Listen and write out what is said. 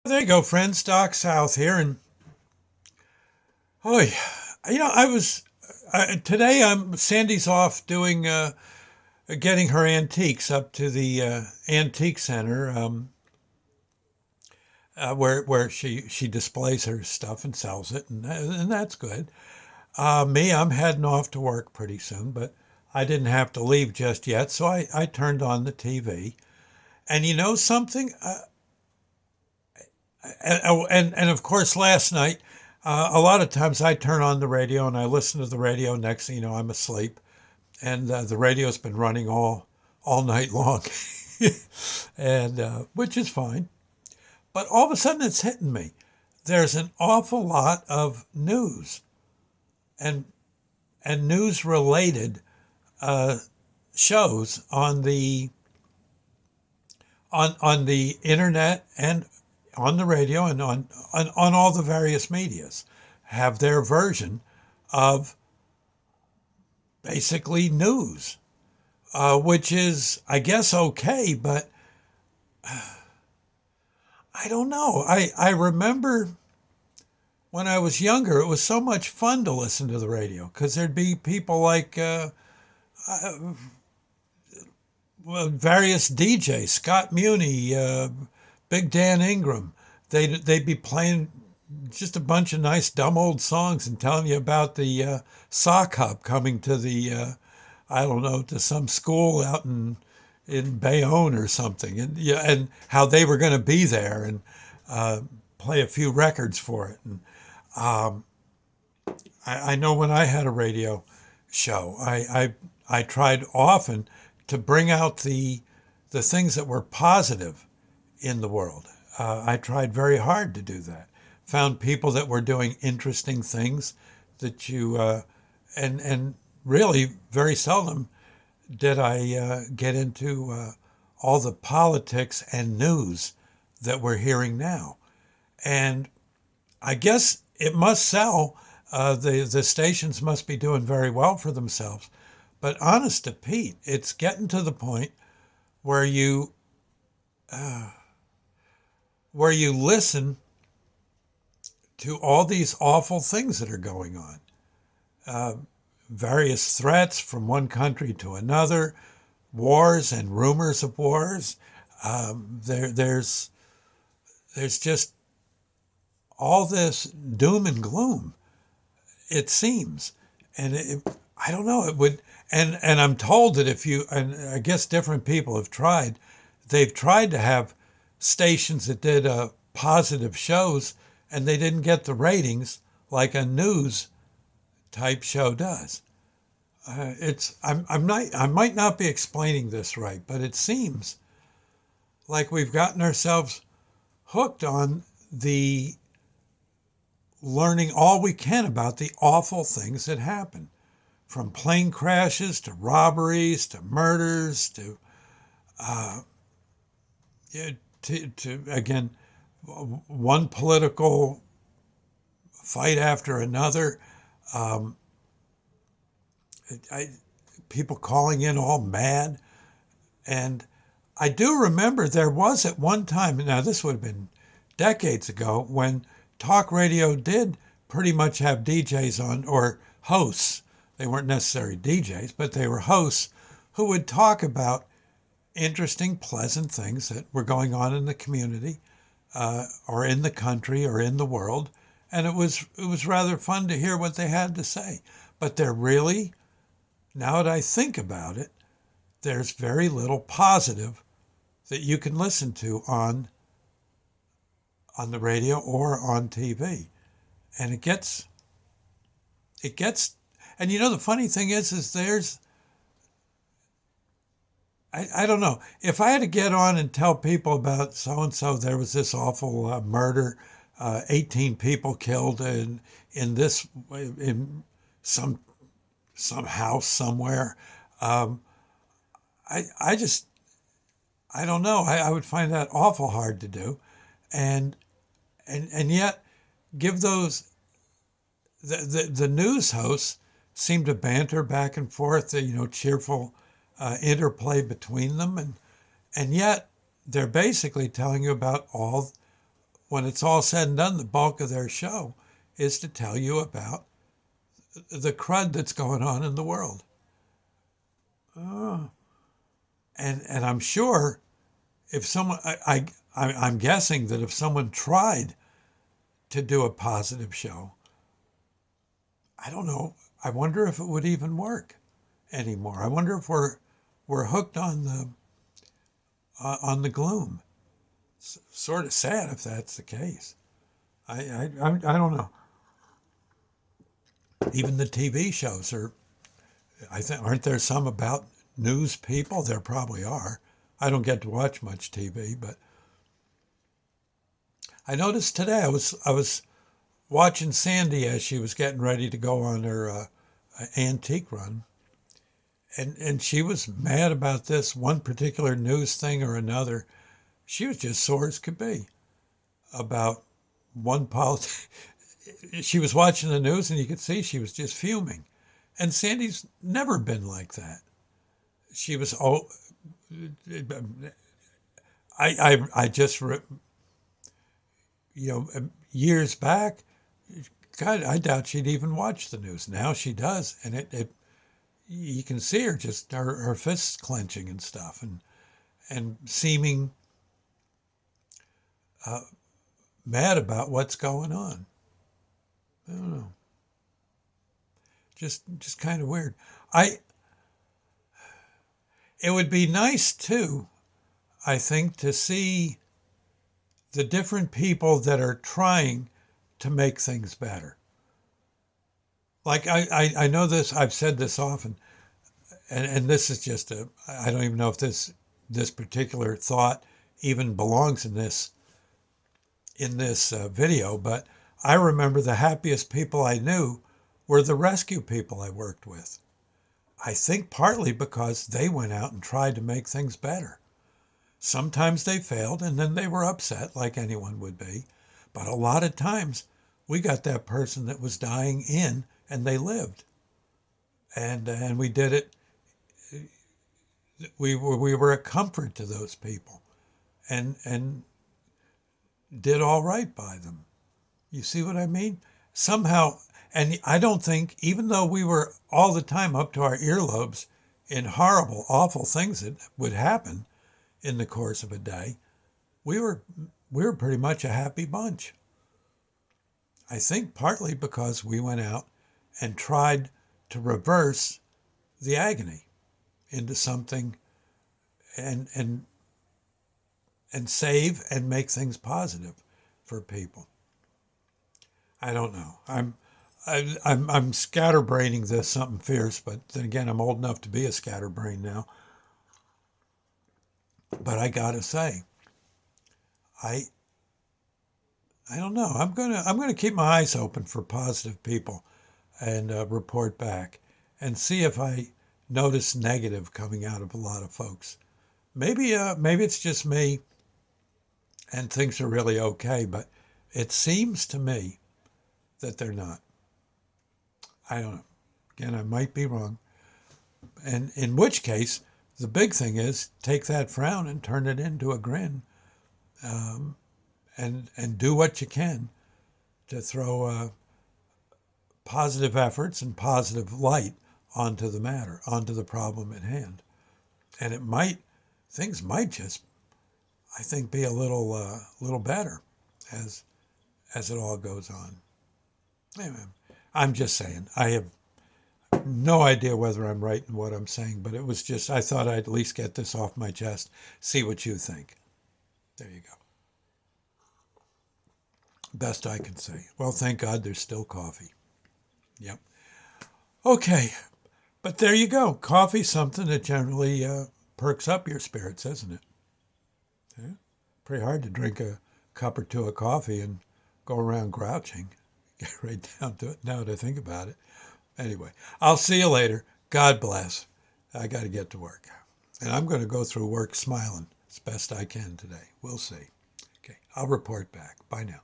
There you go, friends. Doc South here, and oh, I was today. Sandy's off doing getting her antiques up to the antique center, where she displays her stuff and sells it, and that's good. Me, I'm heading off to work pretty soon, but I didn't have to leave just yet, so I turned on the TV, and you know something. And of course, last night, a lot of times I turn on the radio and I listen to the radio. Next thing you know, I'm asleep, and the radio's been running all night long, and which is fine. But all of a sudden, it's hitting me. There's an awful lot of news and news related uh, shows on the internet and on the radio and on all the various medias have their version of basically news, which is, I guess, okay, but I don't know. I remember when I was younger, it was so much fun to listen to the radio because there'd be people like well, various DJs, Scott Muni, Big Dan Ingram. They'd be playing just a bunch of nice dumb old songs and telling you about the sock hop coming to the I don't know, to some school out in Bayonne or something, and yeah, and how they were going to be there and uh, play a few records for it. And I know when I had a radio show, I tried often to bring out the things that were positive in the world. I tried very hard to do that. Found people that were doing interesting things that you and really very seldom did I get into all the politics and news that we're hearing now. And I guess it must sell. The stations must be doing very well for themselves. But honest to Pete, it's getting to the point where you listen to all these awful things that are going on. Uh, Various threats from one country to another, wars and rumors of wars. There's just all this doom and gloom. It seems, and I don't know. It would, and I'm told that if you, and I guess different people have tried, they've tried to have stations that did positive shows, and they didn't get the ratings like a news type show does. I might not be explaining this right, but it seems like we've gotten ourselves hooked on the learning all we can about the awful things that happen, from plane crashes to robberies to murders to yeah, to again one political fight after another. Um, I, People calling in all mad, and I do remember there was at one time. Now this would have been decades ago when talk radio did pretty much have DJs on or hosts. They weren't necessarily DJs, but they were hosts who would talk about interesting, pleasant things that were going on in the community, or in the country, or in the world, and it was rather fun to hear what they had to say. But they're really, now that I think about it, there's very little positive that you can listen to on the radio or on TV, and it gets, and you know the funny thing is there's I don't know. If I had to get on and tell people about so and so, there was this awful murder, 18 people killed in this in some some house somewhere. Um, I just I don't know. I would find that awful hard to do, and and yet give those the news hosts seem to banter back and forth, cheerful interplay between them, and yet they're basically telling you about all when it's all said and done, the bulk of their show is to tell you about the crud that's going on in the world. Oh. And I'm sure if someone, I'm guessing that if someone tried to do a positive show, I don't know. I wonder if it would even work anymore. I wonder if we're hooked on the gloom. It's sort of sad if that's the case. I don't know. Even the TV shows are. I think aren't there some about news people? There probably are. I don't get to watch much TV, but I noticed today I was watching Sandy as she was getting ready to go on her antique run, and she was mad about this one particular news thing or another. She was just sore as could be about one politician. She was watching the news, and you could see she was just fuming. And Sandy's never been like that. She was I just years back, God, I doubt she'd even watch the news. Now she does, and it you can see her just her fists clenching and stuff, and seeming mad about what's going on. I don't know. Just kind of weird. I It would be nice too, I think, to see the different people that are trying to make things better. Like I know this, I've said this often, and this is just I don't even know if this particular thought even belongs in this video, but I remember the happiest people I knew were the rescue people I worked with. I think partly because they went out and tried to make things better. Sometimes they failed and then they were upset like anyone would be. But a lot of times we got that person that was dying in and they lived. And we did it. We were a comfort to those people and did all right by them. You see what I mean? Somehow, and I don't think, even though we were all the time up to our earlobes in horrible, awful things that would happen in the course of a day, we were pretty much a happy bunch. I think partly because we went out and tried to reverse the agony into something and save and make things positive for people. I don't know. I'm scatterbraining this something fierce, but then again, I'm old enough to be a scatterbrain now. But I gotta say, I I don't know. I'm gonna keep my eyes open for positive people and report back and see if I notice negative coming out of a lot of folks. Maybe it's just me and things are really okay, but it seems to me that they're not. I don't know. Again, I might be wrong. And in which case, the big thing is take that frown and turn it into a grin, um, and do what you can to throw positive efforts and positive light onto the matter, onto the problem at hand. And things might just, I think, be a little better as it all goes on. Anyway, I'm just saying. I have no idea whether I'm right in what I'm saying, but it was just, I thought I'd at least get this off my chest, see what you think. There you go. Best I can say. Well, thank God there's still coffee. Yep. Okay. But there you go. Coffee's something that generally perks up your spirits, isn't it? Yeah? Pretty hard to drink a cup or two of coffee and go around grouching. Get right down to it now that I think about it. Anyway, I'll see you later. God bless. I got to get to work. And I'm going to go through work smiling as best I can today. We'll see. Okay, I'll report back. Bye now.